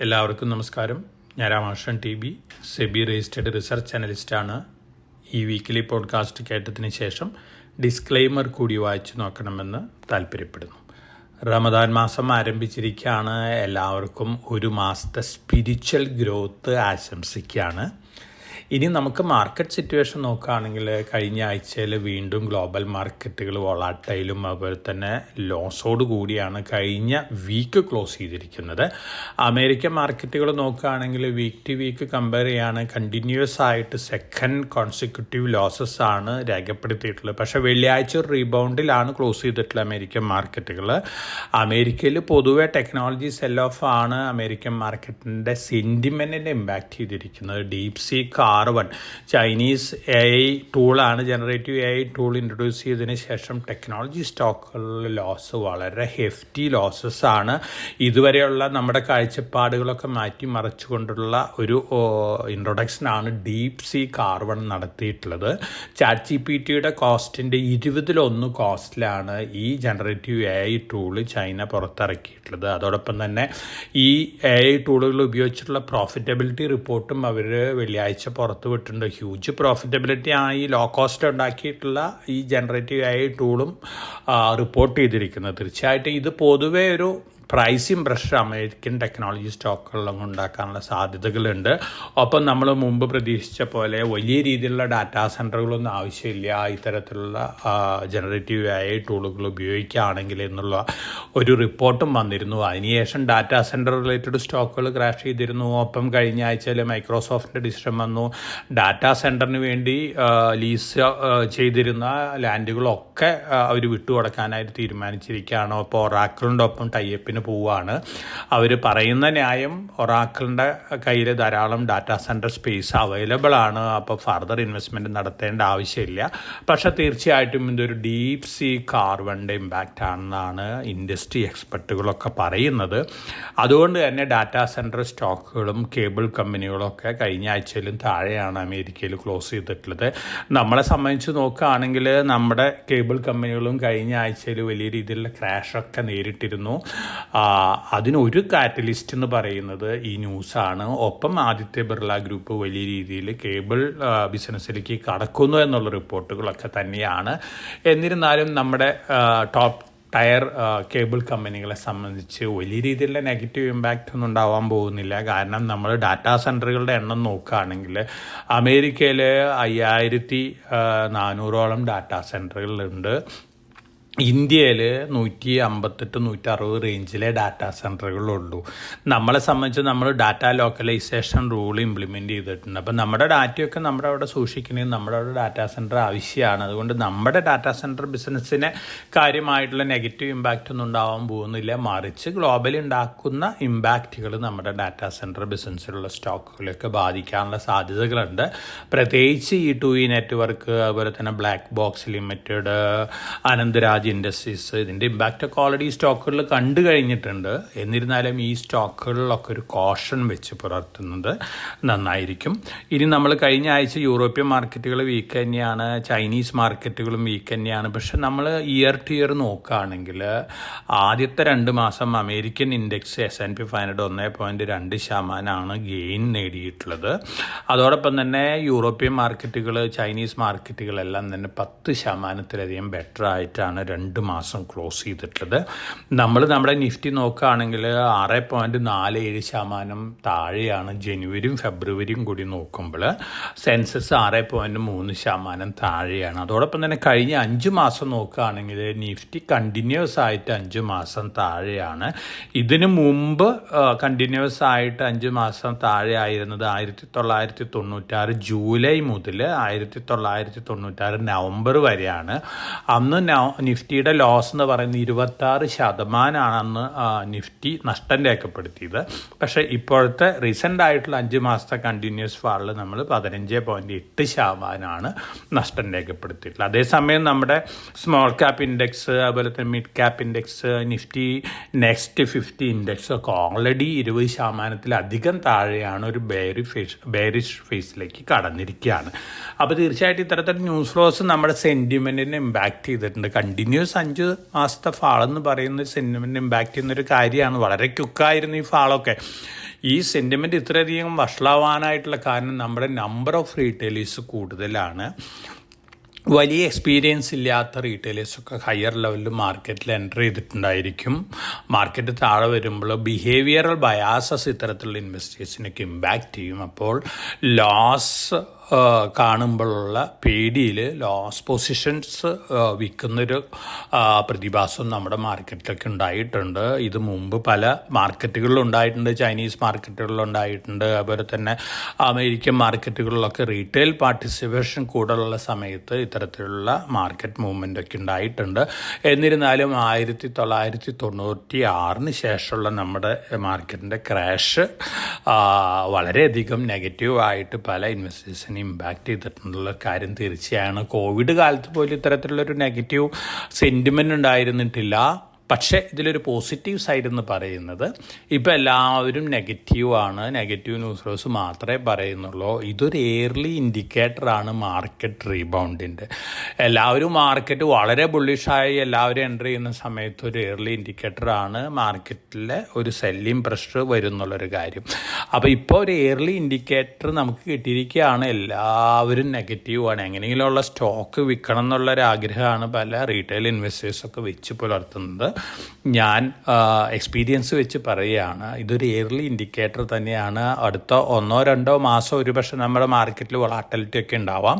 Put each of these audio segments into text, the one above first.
എല്ലാവർക്കും നമസ്കാരം. ഞാൻ Ramakrishnan T B, SEBI registered research അനലിസ്റ്റാണ്. ഈ വീക്കിലി പോഡ്കാസ്റ്റ് കേട്ടതിന് ശേഷം ഡിസ്ക്ലെയിമർ കൂടി വായിച്ചു നോക്കണമെന്ന് താല്പര്യപ്പെടുന്നു. റമദാൻ മാസം ആരംഭിച്ചിരിക്കുകയാണ്. എല്ലാവർക്കും ഒരു മാസത്തെ സ്പിരിച്വൽ ഗ്രോത്ത് ആശംസിക്കുകയാണ്. ഇനി നമുക്ക് മാർക്കറ്റ് സിറ്റുവേഷൻ നോക്കുകയാണെങ്കിൽ കഴിഞ്ഞ ആഴ്ചയിൽ വീണ്ടും ഗ്ലോബൽ മാർക്കറ്റുകൾ വോളാറ്റൈലും അതുപോലെ തന്നെ ലോസോട് കൂടിയാണ് കഴിഞ്ഞ വീക്ക് ക്ലോസ് ചെയ്തിരിക്കുന്നത്. അമേരിക്കൻ മാർക്കറ്റുകൾ നോക്കുകയാണെങ്കിൽ വീക്ക് ടു വീക്ക് കമ്പയർ ചെയ്യാണ് കണ്ടിന്യൂസ് ആയിട്ട് സെക്കൻഡ് കോൺസിക്യൂട്ടീവ് ലോസസ് ആണ് രേഖപ്പെടുത്തിയിട്ടുള്ളത്. പക്ഷേ വെള്ളിയാഴ്ച ഒരു റീബൗണ്ടിലാണ് ക്ലോസ് ചെയ്തിട്ടുള്ളത് അമേരിക്കൻ മാർക്കറ്റുകൾ. അമേരിക്കയിൽ പൊതുവെ ടെക്നോളജി സെൽ ഓഫ് ആണ് അമേരിക്കൻ മാർക്കറ്റിൻ്റെ സെൻറ്റിമെൻറ്റിനെ ഇമ്പാക്റ്റ് ചെയ്തിരിക്കുന്നത്. DeepSeek R1 ചൈനീസ് AI ടൂളാണ്. ജനറേറ്റീവ് AI ടൂൾ ഇൻട്രൊഡ്യൂസ് ചെയ്തതിന് ശേഷം ടെക്നോളജി സ്റ്റോക്കുകളിൽ ലോസ് വളരെ ഹെഫ്റ്റി ലോസസ് ആണ്. ഇതുവരെയുള്ള നമ്മുടെ കാഴ്ചപ്പാടുകളൊക്കെ മാറ്റിമറിച്ചുകൊണ്ടുള്ള ഒരു ഇൻട്രൊഡക്ഷനാണ് DeepSeek R1 നടത്തിയിട്ടുള്ളത്. ChatGPTയുടെ കോസ്റ്റിൻ്റെ 20% കോസ്റ്റിലാണ് ഈ ജനറേറ്റീവ് AI ടൂള് ചൈന പുറത്തിറക്കിയിട്ടുള്ളത്. അതോടൊപ്പം തന്നെ ഈ AI ടൂളുകൾ ഉപയോഗിച്ചിട്ടുള്ള പ്രോഫിറ്റബിലിറ്റി റിപ്പോർട്ടും അവർ വെള്ളിയാഴ്ച പുറത്ത് വിട്ടിട്ടുണ്ട്. ഹ്യൂജ് പ്രോഫിറ്റബിലിറ്റി ആയി ലോ കോസ്റ്റ് ഉണ്ടാക്കിയിട്ടുള്ള ഈ ജനറേറ്റീവ് AI ടൂളും റിപ്പോർട്ട് ചെയ്തിരിക്കുന്നത്. തീർച്ചയായിട്ടും ഇത് പൊതുവേ ഒരു പ്രൈസിങ് പ്രഷർ അമേരിക്കൻ ടെക്നോളജി സ്റ്റോക്കുകളിലും ഉണ്ടാക്കാനുള്ള സാധ്യതകളുണ്ട്. ഒപ്പം നമ്മൾ മുമ്പ് പ്രതീക്ഷിച്ച പോലെ വലിയ രീതിയിലുള്ള ഡാറ്റാ സെൻറ്ററുകളൊന്നും ആവശ്യമില്ല ഇത്തരത്തിലുള്ള ജനറേറ്റീവ് AI ടൂളുകൾ ഉപയോഗിക്കുകയാണെങ്കിൽ എന്നുള്ള ഒരു റിപ്പോർട്ടും വന്നിരുന്നു. അതിനുശേഷം ഡാറ്റാ സെൻറ്റർ റിലേറ്റഡ് സ്റ്റോക്കുകൾ ക്രാഷ് ചെയ്തിരുന്നു. ഒപ്പം കഴിഞ്ഞ ആഴ്ചയിൽ മൈക്രോസോഫ്റ്റിൻ്റെ ഡിസിഷൻ വന്നു. ഡാറ്റാ സെൻറ്ററിന് വേണ്ടി ലീസ് ചെയ്തിരുന്ന ലാൻഡുകളൊക്കെ അവർ വിട്ടുകൊടുക്കാനായിട്ട് തീരുമാനിച്ചിരിക്കുകയാണ്. അപ്പോൾ ഒറാക്കിളിൻ്റെ ഒപ്പം ടൈപ്പിന് പോവുകയാണ്. അവർ പറയുന്ന ന്യായം ഒറാക്കിളിൻ്റെ കയ്യിൽ ധാരാളം ഡാറ്റാ സെൻറ്റർ സ്പേസ് അവൈലബിൾ ആണ്, അപ്പോൾ ഫർദർ ഇൻവെസ്റ്റ്മെൻറ്റ് നടത്തേണ്ട ആവശ്യമില്ല. പക്ഷേ തീർച്ചയായിട്ടും ഇതൊരു DeepSeek R1ൻ്റെ ഇമ്പാക്റ്റ് ആണെന്നാണ് ഇൻഡസ്ട്രി എക്സ്പെർട്ടുകളൊക്കെ പറയുന്നത്. അതുകൊണ്ട് തന്നെ ഡാറ്റാ സെൻറ്റർ സ്റ്റോക്കുകളും കേബിൾ കമ്പനികളൊക്കെ കഴിഞ്ഞ ആഴ്ചയിലും താഴെയാണ് അമേരിക്കയിൽ ക്ലോസ് ചെയ്തിട്ടുള്ളത്. നമ്മളെ സംബന്ധിച്ച് നോക്കുകയാണെങ്കിൽ നമ്മുടെ കേബിൾ കമ്പനികളും കഴിഞ്ഞ ആഴ്ചയിൽ വലിയ രീതിയിലുള്ള ക്രാഷൊക്കെ നേരിട്ടിരുന്നു. അതിനൊരു കാറ്റലിസ്റ്റ് എന്ന് പറയുന്നത് ഈ ന്യൂസാണ്. ഒപ്പം ആദിത്യ ബിർള ഗ്രൂപ്പ് വലിയ രീതിയിൽ കേബിൾ ബിസിനസ്സിലേക്ക് കടക്കുന്നു എന്നുള്ള റിപ്പോർട്ടുകളൊക്കെ തന്നെയാണ്. എന്നിരുന്നാലും നമ്മുടെ ടോപ്പ് ടയർ കേബിൾ കമ്പനികളെ സംബന്ധിച്ച് വലിയ രീതിയിലുള്ള നെഗറ്റീവ് ഇമ്പാക്റ്റ് ഒന്നും ഉണ്ടാവാൻ പോകുന്നില്ല. കാരണം നമ്മൾ ഡാറ്റാ സെൻറ്ററുകളുടെ എണ്ണം നോക്കുകയാണെങ്കിൽ അമേരിക്കയിൽ 5400ഓളം ഡാറ്റാ സെൻറ്ററുകളുണ്ട്. ഇന്ത്യയിൽ 158-160 റേഞ്ചിലെ ഡാറ്റാ സെൻറ്ററുകളുള്ളൂ. നമ്മളെ സംബന്ധിച്ച് നമ്മൾ ഡാറ്റ ലോക്കലൈസേഷൻ റൂൾ ഇംപ്ലിമെൻറ്റ് ചെയ്തിട്ടുണ്ട്. അപ്പം നമ്മുടെ ഡാറ്റയൊക്കെ നമ്മുടെ അവിടെ സൂക്ഷിക്കണമെങ്കിൽ നമ്മുടെ അവിടെ ഡാറ്റാ സെൻറ്റർ ആവശ്യമാണ്. അതുകൊണ്ട് നമ്മുടെ ഡാറ്റാ സെൻറ്റർ ബിസിനസ്സിന് കാര്യമായിട്ടുള്ള നെഗറ്റീവ് ഇമ്പാക്റ്റ് ഒന്നും ഉണ്ടാവാൻ പോകുന്നില്ല. മറിച്ച് ഗ്ലോബലി ഉണ്ടാക്കുന്ന ഇമ്പാക്റ്റുകൾ നമ്മുടെ ഡാറ്റാ സെൻറ്റർ ബിസിനസ്സിലുള്ള സ്റ്റോക്കുകളൊക്കെ ബാധിക്കാനുള്ള സാധ്യതകളുണ്ട്. പ്രത്യേകിച്ച് ഈ 2E നെറ്റ്വർക്ക്, അതുപോലെ തന്നെ black box limited, Anantharaj industries, ഇതിൻ്റെ ഇമ്പാക്റ്റൊക്കെ ഓൾറെഡി സ്റ്റോക്കുകളിൽ കണ്ടു കഴിഞ്ഞിട്ടുണ്ട്. എന്നിരുന്നാലും ഈ സ്റ്റോക്കുകളിലൊക്കെ ഒരു കോഷൻ വെച്ച് പുലർത്തുന്നത് നന്നായിരിക്കും. ഇനി നമ്മൾ കഴിഞ്ഞ ആഴ്ച യൂറോപ്യൻ മാർക്കറ്റുകൾ വീക്ക് തന്നെയാണ്, ചൈനീസ് മാർക്കറ്റുകളും വീക്ക് തന്നെയാണ്. പക്ഷെ നമ്മൾ ഇയർ ടു ഇയർ നോക്കുകയാണെങ്കിൽ ആദ്യത്തെ 2 മാസം അമേരിക്കൻ ഇൻഡെക്സ് S&P 500 1.2% ഗെയിൻ നേടിയിട്ടുള്ളത്. അതോടൊപ്പം തന്നെ യൂറോപ്യൻ മാർക്കറ്റുകൾ, ചൈനീസ് മാർക്കറ്റുകളെല്ലാം തന്നെ 10%-ലധികം ബെറ്റർ ആയിട്ടാണ് 2 മാസം ക്ലോസ് ചെയ്തിട്ടുള്ളത്. നമ്മുടെ നിഫ്റ്റി നോക്കുകയാണെങ്കിൽ 6.47% താഴെയാണ് ജനുവരിയും ഫെബ്രുവരിയും കൂടി നോക്കുമ്പോൾ. സെൻസസ് 6.3% താഴെയാണ്. അതോടൊപ്പം തന്നെ കഴിഞ്ഞ 5 മാസം നോക്കുകയാണെങ്കിൽ നിഫ്റ്റി കണ്ടിന്യൂസ് ആയിട്ട് 5 മാസം താഴെയാണ്. ഇതിനു മുമ്പ് കണ്ടിന്യൂസ് ആയിട്ട് 5 മാസം താഴെ ആയിരുന്നത് 1996 ജൂലൈ മുതൽ 1996 നവംബർ വരെയാണ്. അന്ന് നിഫ്റ്റിയുടെ ലോസ് എന്ന് പറയുന്നത് 26% അന്ന് നിഫ്റ്റി നഷ്ടം രേഖപ്പെടുത്തിയത്. പക്ഷേ ഇപ്പോഴത്തെ റീസെൻ്റ് ആയിട്ടുള്ള 5 മാസത്തെ കണ്ടിന്യൂസ് ഫാളിൽ നമ്മൾ 15.8% നഷ്ടം രേഖപ്പെടുത്തിയിട്ടുള്ളത്. അതേസമയം നമ്മുടെ സ്മോൾ ക്യാപ്പ് ഇൻഡെക്സ്, അതുപോലെ തന്നെ mid cap index, Nifty next 50 index ഒക്കെ ഓൾറെഡി 20%-ലധികം താഴെയാണ്, ഒരു ബെയറിഷ് ഫേസിലേക്ക് കടന്നിരിക്കുകയാണ്. അപ്പോൾ തീർച്ചയായിട്ടും ഇത്തരത്തിൽ ന്യൂസ് ഫ്ലോസ് നമ്മുടെ സെൻറ്റിമെൻറ്റിനെ ഇമ്പാക്റ്റ് ചെയ്തിട്ടുണ്ട്. കണ്ടിന്യൂസ് 5 മാസത്തെ ഫാളെന്ന് പറയുന്ന സെൻറ്റിമെൻറ്റ് ഇമ്പാക്റ്റ് ചെയ്യുന്നൊരു കാര്യമാണ്. വളരെ ക്വിക്കായിരുന്നു ഈ ഫാളൊക്കെ. ഈ സെൻറ്റിമെൻറ്റ് ഇത്രയധികം വഷളാവാനായിട്ടുള്ള കാരണം നമ്മുടെ നമ്പർ ഓഫ് റീറ്റെയിലേഴ്സ് കൂടുതലാണ്. വലിയ എക്സ്പീരിയൻസ് ഇല്ലാത്ത റീറ്റെയിലേഴ്സൊക്കെ ഹയർ ലെവലിൽ മാർക്കറ്റിൽ എൻ്റർ ചെയ്തിട്ടുണ്ടായിരിക്കും. മാർക്കറ്റ് താഴെ വരുമ്പോൾ ബിഹേവിയറൽ ബയാസസ് ഇത്തരത്തിലുള്ള ഇൻവെസ്റ്റേഴ്സിനൊക്കെ ഇമ്പാക്റ്റ് ചെയ്യും. അപ്പോൾ ലോസ് കാണുമ്പോഴുള്ള പേടിയിൽ ലോസ് പൊസിഷൻസ് വിൽക്കുന്നൊരു പ്രതിഭാസം നമ്മുടെ മാർക്കറ്റിലൊക്കെ ഉണ്ടായിട്ടുണ്ട്. ഇത് മുമ്പ് പല മാർക്കറ്റുകളിലും ഉണ്ടായിട്ടുണ്ട്. ചൈനീസ് മാർക്കറ്റുകളിലുണ്ടായിട്ടുണ്ട്. അതുപോലെ തന്നെ അമേരിക്കൻ മാർക്കറ്റുകളിലൊക്കെ റീറ്റെയിൽ പാർട്ടിസിപ്പേഷൻ കൂടുതലുള്ള സമയത്ത് ഇത്തരത്തിലുള്ള മാർക്കറ്റ് മൂവ്മെൻ്റ് ഒക്കെ ഉണ്ടായിട്ടുണ്ട്. എന്നിരുന്നാലും 1996 ശേഷമുള്ള നമ്മുടെ മാർക്കറ്റിൻ്റെ ക്രാഷ് വളരെയധികം നെഗറ്റീവായിട്ട് പല ഇൻവെസ്റ്റേഴ്സിനും ഇമ്പാക്റ്റ് ചെയ്തിട്ടുള്ള കാര്യം തീർച്ചയാണ്. കോവിഡ് കാലത്ത് പോലും ഇത്തരത്തിലുള്ളൊരു നെഗറ്റീവ് സെൻറ്റിമെൻ്റ് ഉണ്ടായിരുന്നിട്ടില്ല. പക്ഷേ ഇതിലൊരു പോസിറ്റീവ് സൈഡ് എന്ന് പറയുന്നത് ഇപ്പോൾ എല്ലാവരും നെഗറ്റീവാണ്, നെഗറ്റീവ് ന്യൂസ് മാത്രമേ പറയുന്നുള്ളൂ. ഇതൊരു എയർലി ഇൻഡിക്കേറ്ററാണ് മാർക്കറ്റ് റീബൗണ്ടിൻ്റെ. എല്ലാവരും മാർക്കറ്റ് വളരെ ബുള്ളിഷായി എല്ലാവരും എൻ്റർ ചെയ്യുന്ന സമയത്ത് ഒരു എയർലി ഇൻഡിക്കേറ്ററാണ് മാർക്കറ്റിലെ ഒരു സെല്ലിംഗ് പ്രഷർ വരുന്നുള്ളൊരു കാര്യം. അപ്പോൾ ഇപ്പോൾ ഒരു എയർലി ഇൻഡിക്കേറ്റർ നമുക്ക് കിട്ടിയിരിക്കുകയാണ്. എല്ലാവരും നെഗറ്റീവാണ്, എങ്ങനെയെങ്കിലുമുള്ള സ്റ്റോക്ക് വിൽക്കണം എന്നുള്ളൊരാഗ്രഹമാണ് പല റീറ്റെയിൽ ഇൻവെസ്റ്റേഴ്സൊക്കെ വെച്ച് പുലർത്തുന്നത്. ഞാൻ എക്സ്പീരിയൻസ് വെച്ച് പറയുകയാണ്, ഇതൊരു ഇയർലി ഇൻഡിക്കേറ്റർ തന്നെയാണ്. അടുത്ത 1-2 മാസം ഒരുപക്ഷെ നമ്മുടെ മാർക്കറ്റിൽ വോളാറ്റിലിറ്റി ഒക്കെ ഉണ്ടാവാം.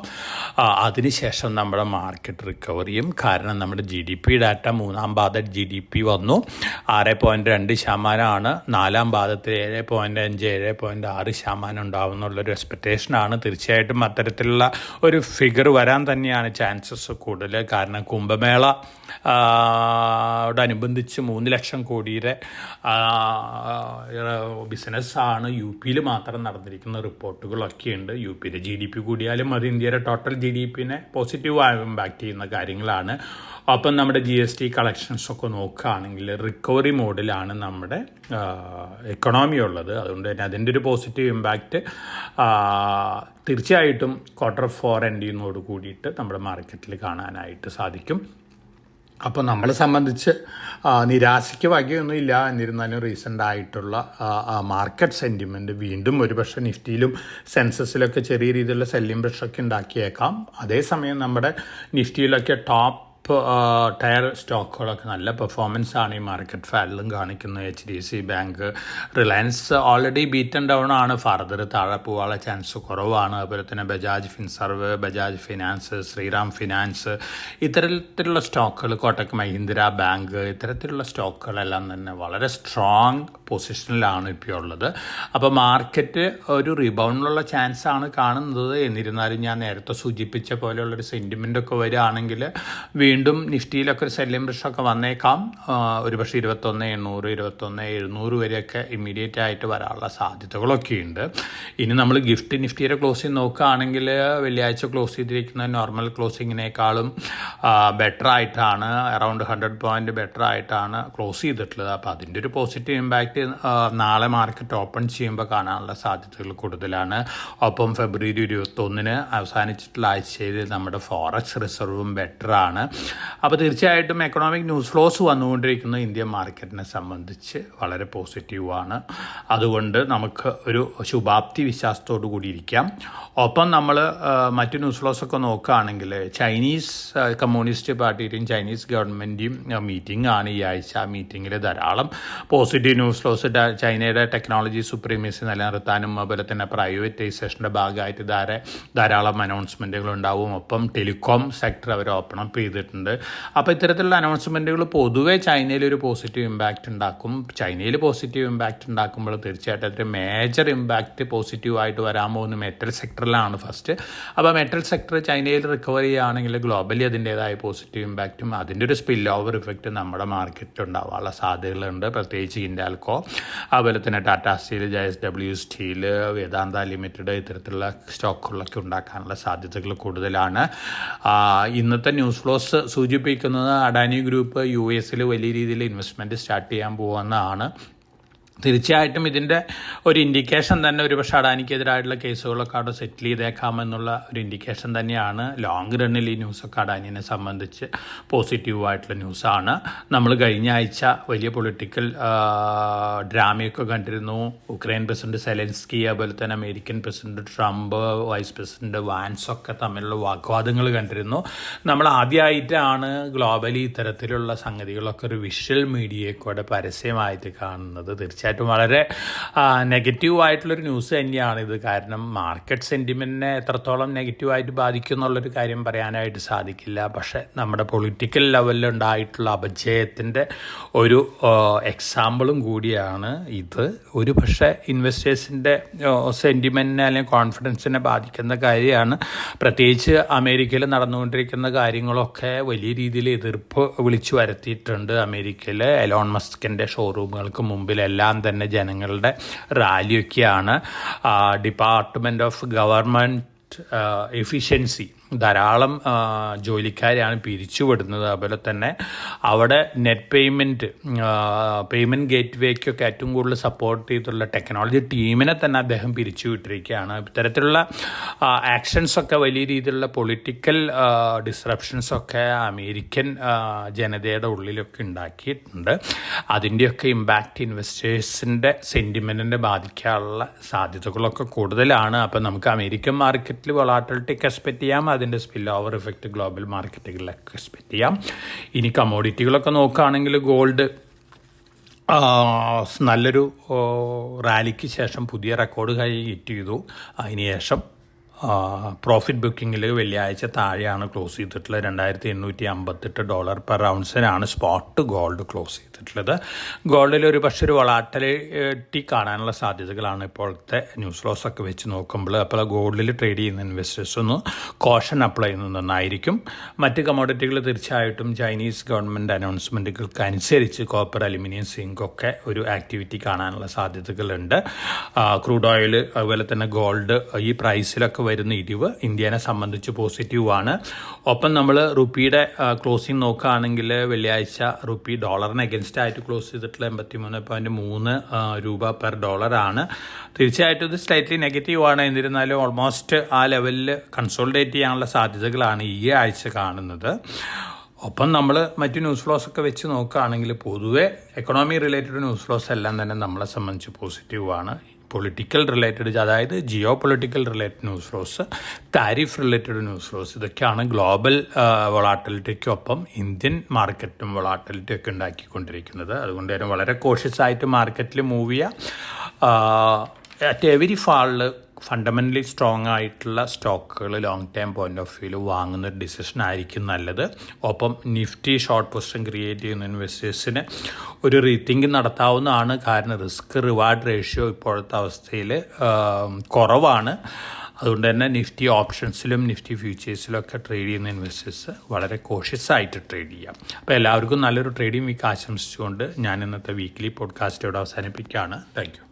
അതിനുശേഷം നമ്മുടെ മാർക്കറ്റ് റിക്കവർ ചെയ്യും. കാരണം നമ്മുടെ GDP ഡാറ്റ 3-ാം പാദ GDP വന്നു 6.2%. 4-ാം പാദത്തിൽ 7.5-7.6% ഉണ്ടാവുന്നുള്ളൊരു എക്സ്പെക്റ്റേഷനാണ്. തീർച്ചയായിട്ടും അത്തരത്തിലുള്ള ഒരു ഫിഗർ വരാൻ തന്നെയാണ് ചാൻസസ് കൂടുതൽ. കാരണം കുംഭമേള ോടനുബന്ധിച്ച് 3 ലക്ഷം കോടിയുടെ ബിസിനസ്സാണ് UP മാത്രം നടന്നിരിക്കുന്ന റിപ്പോർട്ടുകളൊക്കെയുണ്ട്. UPയിലെ GDP കൂടിയാലും അത് ഇന്ത്യയുടെ ടോട്ടൽ GDPനെ പോസിറ്റീവായി ഇമ്പാക്റ്റ് ചെയ്യുന്ന കാര്യങ്ങളാണ്. അപ്പം നമ്മുടെ GST കളക്ഷൻസൊക്കെ നോക്കുകയാണെങ്കിൽ റിക്കവറി മോഡിലാണ് നമ്മുടെ എക്കണോമി ഉള്ളത്. അതുകൊണ്ട് തന്നെ അതിൻ്റെ ഒരു പോസിറ്റീവ് ഇമ്പാക്റ്റ് തീർച്ചയായിട്ടും Q4 എൻഡ് ചെയ്യുന്നതോട് കൂടിയിട്ട് നമ്മുടെ മാർക്കറ്റിൽ കാണാനായിട്ട് സാധിക്കും. അപ്പോൾ നമ്മളെ സംബന്ധിച്ച് നിരാശയ്ക്ക് വകയൊന്നുമില്ല. എന്നിരുന്നാലും റീസെൻ്റായിട്ടുള്ള മാർക്കറ്റ് സെൻറ്റിമെൻറ്റ് വീണ്ടും ഒരുപക്ഷെ നിഫ്റ്റിയിലും സെൻസസിലൊക്കെ ചെറിയ രീതിയിലുള്ള സെല്ലിംഗ് പ്രഷറൊക്കെ ഉണ്ടാക്കിയേക്കാം. അതേസമയം നമ്മുടെ നിഫ്റ്റിയിലൊക്കെ ടോപ്പ് ടയർ സ്റ്റോക്കുകളൊക്കെ നല്ല പെർഫോമൻസ് ആണ് ഈ മാർക്കറ്റ് ഫാലിലും കാണിക്കുന്നത്. HDFC bank, Reliance already beaten down ആണ്, ഫർദർ താഴെ പോകാനുള്ള ചാൻസ് കുറവാണ്. അതുപോലെ തന്നെ ബജാജ് ഫിൻസർവ്, ബജാജ് ഫിനാൻസ്, ശ്രീറാം ഫിനാൻസ്, ഇത്തരത്തിലുള്ള സ്റ്റോക്കുകൾ, കോട്ടക് മഹീന്ദ്ര ബാങ്ക്, ഇത്തരത്തിലുള്ള സ്റ്റോക്കുകളെല്ലാം തന്നെ വളരെ സ്ട്രോങ് പൊസിഷനിലാണ് ഇപ്പോൾ ഉള്ളത്. അപ്പോൾ മാർക്കറ്റ് ഒരു റീബൗണ്ടിലുള്ള ചാൻസാണ് കാണുന്നത്. എന്നിരുന്നാലും ഞാൻ നേരത്തെ സൂചിപ്പിച്ച പോലെയുള്ളൊരു സെൻറ്റിമെൻ്റൊക്കെ വരികയാണെങ്കിൽ വീണ്ടും നിഫ്റ്റിയിലൊക്കെ ഒരു സെല്ലിംഗ് പ്രഷറൊക്കെ വന്നേക്കാം. ഒരുപക്ഷെ 21,800, 21,700 വരെയൊക്കെ ഇമ്മീഡിയറ്റ് ആയിട്ട് വരാനുള്ള സാധ്യതകളൊക്കെയുണ്ട്. ഇനി നമ്മൾ നിഫ്റ്റിയുടെ ക്ലോസിങ് നോക്കുകയാണെങ്കിൽ വെള്ളിയാഴ്ച ക്ലോസ് ചെയ്തിരിക്കുന്ന നോർമൽ ക്ലോസിങ്ങിനേക്കാളും ബെറ്റർ ആയിട്ടാണ്, അറൗണ്ട് 100 പോയിൻ്റ് ബെറ്റർ ആയിട്ടാണ് ക്ലോസ് ചെയ്തിട്ടുള്ളത്. അപ്പോൾ അതിൻ്റെ ഒരു പോസിറ്റീവ് ഇമ്പാക്റ്റ് നാളെ മാർക്കറ്റ് ഓപ്പൺ ചെയ്യുമ്പോൾ കാണാനുള്ള സാധ്യതകൾ കൂടുതലാണ്. ഒപ്പം ഫെബ്രുവരി 21 അവസാനിച്ചിട്ടുള്ള ആഴ്ചയിൽ നമ്മുടെ ഫോറക്സ് റിസർവും ബെറ്ററാണ്. അപ്പോൾ തീർച്ചയായിട്ടും എക്കണോമിക് ന്യൂസ് ഫ്ലോസ് വന്നുകൊണ്ടിരിക്കുന്ന ഇന്ത്യൻ മാർക്കറ്റിനെ സംബന്ധിച്ച് വളരെ പോസിറ്റീവാണ്. അതുകൊണ്ട് നമുക്ക് ഒരു ശുഭാപ്തി വിശ്വാസത്തോടു കൂടി ഇരിക്കാം. ഒപ്പം നമ്മൾ മറ്റു ന്യൂസ് ഫ്ലോസൊക്കെ നോക്കുകയാണെങ്കിൽ ചൈനീസ് കമ്മ്യൂണിസ്റ്റ് പാർട്ടിയുടെയും ചൈനീസ് ഗവൺമെൻറ്റിൻ്റെയും മീറ്റിംഗ് ആണ് ഈ ആഴ്ച. ആ മീറ്റിങ്ങിൽ ധാരാളം പോസിറ്റീവ് ന്യൂസ് ഫ്ലോസ്, ചൈനയുടെ ടെക്നോളജി സുപ്രീമസി നിലനിർത്താനും അതുപോലെ തന്നെ പ്രൈവറ്റൈസേഷൻ്റെ ഭാഗമായിട്ട് ധാരാളം അനൗൺസ്മെൻറ്റുകൾ ഉണ്ടാവും. ഒപ്പം ടെലികോം സെക്ടർ അവർ ഓപ്പൺ അപ്പ് ചെയ്തിട്ടുണ്ട്. അപ്പോൾ ഇത്തരത്തിലുള്ള അനൗൺസ്മെൻറ്റുകൾ പൊതുവെ ചൈനയിലൊരു പോസിറ്റീവ് ഇമ്പാക്റ്റ് ഉണ്ടാക്കും. ചൈനയിൽ പോസിറ്റീവ് ഇമ്പാക്റ്റ് ഉണ്ടാക്കുമ്പോൾ തീർച്ചയായിട്ടും അതിൻ്റെ മേജർ ഇമ്പാക്റ്റ് പോസിറ്റീവായിട്ട് വരാൻ പോകുന്ന മെറ്റൽ സെക്ടറിലാണ് ഫസ്റ്റ്. അപ്പോൾ മെറ്റൽ സെക്ടർ ചൈനയിൽ റിക്കവർ ചെയ്യുകയാണെങ്കിൽ ഗ്ലോബലി അതിൻ്റേതായ പോസിറ്റീവ് ഇമ്പാക്റ്റും അതിൻ്റെ ഒരു സ്പിൽ ഓവർ ഇഫക്റ്റ് നമ്മുടെ മാർക്കറ്റിൽ ഉണ്ടാവാനുള്ള സാധ്യതകളുണ്ട്. പ്രത്യേകിച്ച് ഇൻഡാൽക്കോ, അതുപോലെ തന്നെ ടാറ്റ സ്റ്റീൽ, JSW സ്റ്റീൽ, വേദാന്ത ലിമിറ്റഡ്, ഇത്തരത്തിലുള്ള സ്റ്റോക്കുകളൊക്കെ ഉണ്ടാക്കാനുള്ള സാധ്യതകൾ കൂടുതലാണ്. ഇന്നത്തെ ന്യൂസ് ഫ്ലോസ് സൂചിപ്പിക്കുന്നത് അഡാനി ഗ്രൂപ്പ് US വലിയ രീതിയിൽ ഇൻവെസ്റ്റ്മെൻറ്റ് സ്റ്റാർട്ട് ചെയ്യാൻ പോകുന്നതാണ്. തീർച്ചയായിട്ടും ഇതിൻ്റെ ഒരു ഇൻഡിക്കേഷൻ തന്നെ ഒരുപക്ഷെ അഡാനിക്കെതിരായിട്ടുള്ള കേസുകളൊക്കെ അവിടെ സെറ്റിൽ ചെയ്തേക്കാമെന്നുള്ള ഒരു ഇൻഡിക്കേഷൻ തന്നെയാണ്. ലോങ് റണ്ണിൽ ഈ ന്യൂസൊക്കെ അഡാനിനെ സംബന്ധിച്ച് പോസിറ്റീവായിട്ടുള്ള ന്യൂസാണ്. നമ്മൾ കഴിഞ്ഞ ആഴ്ച വലിയ പൊളിറ്റിക്കൽ ഡ്രാമയൊക്കെ കണ്ടിരുന്നു. ഉക്രൈൻ പ്രസിഡന്റ് സെലൻസ്കി, അതുപോലെ തന്നെ American president Trump, vice president വാൻസൊക്കെ തമ്മിലുള്ള വാഗ്വാദങ്ങൾ കണ്ടിരുന്നു. നമ്മൾ ആദ്യമായിട്ടാണ് ഗ്ലോബലി ഇത്തരത്തിലുള്ള സംഗതികളൊക്കെ ഒരു വിഷ്വൽ മീഡിയയിൽ കൂടെ പരസ്യമായിട്ട് കാണുന്നത്. തീർച്ചയായിട്ടും വളരെ നെഗറ്റീവായിട്ടുള്ളൊരു ന്യൂസ് തന്നെയാണിത്. കാരണം മാർക്കറ്റ് സെൻറ്റിമെൻറ്റിനെ എത്രത്തോളം നെഗറ്റീവായിട്ട് ബാധിക്കും എന്നുള്ളൊരു കാര്യം പറയാനായിട്ട് സാധിക്കില്ല. പക്ഷേ നമ്മുടെ പൊളിറ്റിക്കൽ ലെവലിലുണ്ടായിട്ടുള്ള അപജയത്തിൻ്റെ ഒരു എക്സാമ്പിളും കൂടിയാണ് ഇത്. ഒരു പക്ഷേ ഇൻവെസ്റ്റേഴ്സിൻ്റെ സെൻറ്റിമെൻറ്റിനെ അല്ലെങ്കിൽ കോൺഫിഡൻസിനെ ബാധിക്കുന്ന കാര്യമാണ്. പ്രത്യേകിച്ച് അമേരിക്കയിൽ നടന്നുകൊണ്ടിരിക്കുന്ന കാര്യങ്ങളൊക്കെ വലിയ രീതിയിൽ എതിർപ്പ് വിളിച്ചു വരുത്തിയിട്ടുണ്ട്. അമേരിക്കയിൽ എലോൺ മസ്കിൻ്റെ ഷോറൂമുകൾക്ക് മുമ്പിലെല്ലാം തന്നെ ജനങ്ങളുടെ റാലിയൊക്കെയാണ്. ഡിപ്പാർട്ട്മെൻറ്റ് ഓഫ് ഗവൺമെൻറ് എഫിഷ്യൻസി ധാരാളം ജോലിക്കാരെയാണ് പിരിച്ചുവിടുന്നത്. അതുപോലെ തന്നെ അവിടെ നെറ്റ് പേയ്മെൻറ്റ് ഗേറ്റ് വേക്കൊക്കെ ഏറ്റവും കൂടുതൽ സപ്പോർട്ട് ചെയ്തിട്ടുള്ള ടെക്നോളജി ടീമിനെ തന്നെ അദ്ദേഹം പിരിച്ചുവിട്ടിരിക്കുകയാണ്. ഇത്തരത്തിലുള്ള ആക്ഷൻസൊക്കെ വലിയ രീതിയിലുള്ള പൊളിറ്റിക്കൽ ഡിസ്റപ്ഷൻസൊക്കെ അമേരിക്കൻ ജനതയുടെ ഉള്ളിലൊക്കെ ഉണ്ടാക്കിയിട്ടുണ്ട്. അതിൻ്റെയൊക്കെ ഇമ്പാക്റ്റ് ഇൻവെസ്റ്റേഴ്സിൻ്റെ സെൻറ്റിമെൻറ്റിനെ ബാധിക്കാനുള്ള സാധ്യതകളൊക്കെ കൂടുതലാണ്. അപ്പം നമുക്ക് അമേരിക്കൻ മാർക്കറ്റിൽ വോളാറ്റിലിറ്റി എക്സ്പെക്റ്റ് ചെയ്യാം. അതിൻ്റെ സ്പിൽ ഓവർ എഫക്റ്റ് ഗ്ലോബൽ മാർക്കറ്റുകളിലൊക്കെ എക്സ്പെക്റ്റ് ചെയ്യാം. ഇനി കമ്മോഡിറ്റികളൊക്കെ നോക്കുകയാണെങ്കിൽ ഗോൾഡ് നല്ലൊരു റാലിക്ക് ശേഷം പുതിയ റെക്കോർഡ് ഹിറ്റ് ചെയ്തു. അതിനുശേഷം പ്രോഫിറ്റ് ബുക്കിങ്ങിൽ വെള്ളിയാഴ്ച താഴെയാണ് ക്ലോസ് ചെയ്തിട്ടുള്ളത്. $2,858 പെർ ഔൺസിനാണ് സ്പോട്ട് ഗോൾഡ് ക്ലോസ് ചെയ്തിട്ടുള്ളത്. ഗോൾഡിൽ ഒരു പക്ഷേ ഒരു വളാറ്റിലിറ്റി കാണാനുള്ള സാധ്യതകളാണ് ഇപ്പോഴത്തെ ന്യൂസ് ലോസ് ഒക്കെ വെച്ച് നോക്കുമ്പോൾ. അപ്പോൾ ഗോൾഡിൽ ട്രേഡ് ചെയ്യുന്ന ഇൻവെസ്റ്റേഴ്സ് ഒന്ന് കോഷൻ അപ്ലൈ ചെയ്യുന്നത് നന്നായിരിക്കും. മറ്റ് കമ്മോഡിറ്റികൾ തീർച്ചയായിട്ടും ചൈനീസ് ഗവൺമെൻറ് അനൗൺസ്മെൻറ്റുകൾക്ക് അനുസരിച്ച് കോപ്പർ, അലുമിനിയം, സിങ്ക് ഒക്കെ ഒരു ആക്ടിവിറ്റി കാണാനുള്ള സാധ്യതകളുണ്ട്. ക്രൂഡ് ഓയിൽ അതുപോലെ തന്നെ ഗോൾഡ് ഈ പ്രൈസിലൊക്കെ വരുന്ന ഇടിവ് ഇന്ത്യനെ സംബന്ധിച്ച് പോസിറ്റീവാണ്. ഒപ്പം നമ്മൾ റുപ്പിയുടെ ക്ലോസിംഗ് നോക്കുകയാണെങ്കിൽ വെള്ളിയാഴ്ച റുപ്പി ഡോളറിന് അഗൻസ്റ്റ് ആയിട്ട് ക്ലോസ് ചെയ്തിട്ടുള്ള 83.3 രൂപ പെർ ഡോളറാണ്. തീർച്ചയായിട്ടും ഇത് സ്ലൈറ്റ്ലി നെഗറ്റീവാണ്. എന്നിരുന്നാലും ഓൾമോസ്റ്റ് ആ ലെവലിൽ കൺസോളിഡേറ്റ് ചെയ്യാനുള്ള സാധ്യതകളാണ് ഈ ആഴ്ച കാണുന്നത്. ഒപ്പം നമ്മൾ മറ്റു ന്യൂസ് ഫ്ലോസ് ഒക്കെ വെച്ച് നോക്കുകയാണെങ്കിൽ പൊതുവെ എക്കണോമി റിലേറ്റഡ് ന്യൂസ് ഫ്ലോസ് എല്ലാം തന്നെ നമ്മളെ സംബന്ധിച്ച് പോസിറ്റീവാണ്. പൊളിറ്റിക്കൽ റിലേറ്റഡ്, അതായത് geo political related news flows, tariff related news flows, ഇതൊക്കെയാണ് ഗ്ലോബൽ വൊളാറ്റിലിറ്റിക്കൊപ്പം ഇന്ത്യൻ മാർക്കറ്റും വൊളാറ്റിലിറ്റി ഒക്കെ ഉണ്ടാക്കിക്കൊണ്ടിരിക്കുന്നത്. അതുകൊണ്ട് തന്നെ വളരെ കോഷ്യസ് ആയിട്ട് മാർക്കറ്റിൽ മൂവ് ചെയ്യുക. അറ്റ് എവരി ഫാളിൽ ഫണ്ടമെൻ്റലി സ്ട്രോങ് ആയിട്ടുള്ള സ്റ്റോക്കുകൾ ലോങ് ടൈം പോയിൻ്റ് ഓഫ് വ്യൂവിൽ വാങ്ങുന്ന ഒരു ഡിസിഷൻ ആയിരിക്കും നല്ലത്. ഒപ്പം നിഫ്റ്റി ഷോർട്ട് പൊസിഷൻ ക്രിയേറ്റ് ചെയ്യുന്ന ഇൻവെസ്റ്റേഴ്സിന് ഒരു റീതിങ്ക് നടത്താവുന്നതാണ്. കാരണം റിസ്ക് റിവാർഡ് റേഷ്യോ ഇപ്പോഴത്തെ അവസ്ഥയിൽ കുറവാണ്. അതുകൊണ്ട് തന്നെ നിഫ്റ്റി ഓപ്ഷൻസിലും നിഫ്റ്റി ഫ്യൂച്ചേഴ്സിലും ഒക്കെ ട്രേഡ് ചെയ്യുന്ന ഇൻവെസ്റ്റേഴ്സ് വളരെ കോഷ്യസ് ആയിട്ട് ട്രേഡ് ചെയ്യാം. അപ്പോൾ എല്ലാവർക്കും നല്ലൊരു ട്രേഡിംഗ് വീക്ക് ആശംസിച്ചുകൊണ്ട് ഞാൻ ഇന്നത്തെ വീക്ക്ലി പോഡ്കാസ്റ്റ് ഇവിടെ അവസാനിപ്പിക്കുകയാണ്. Thank you.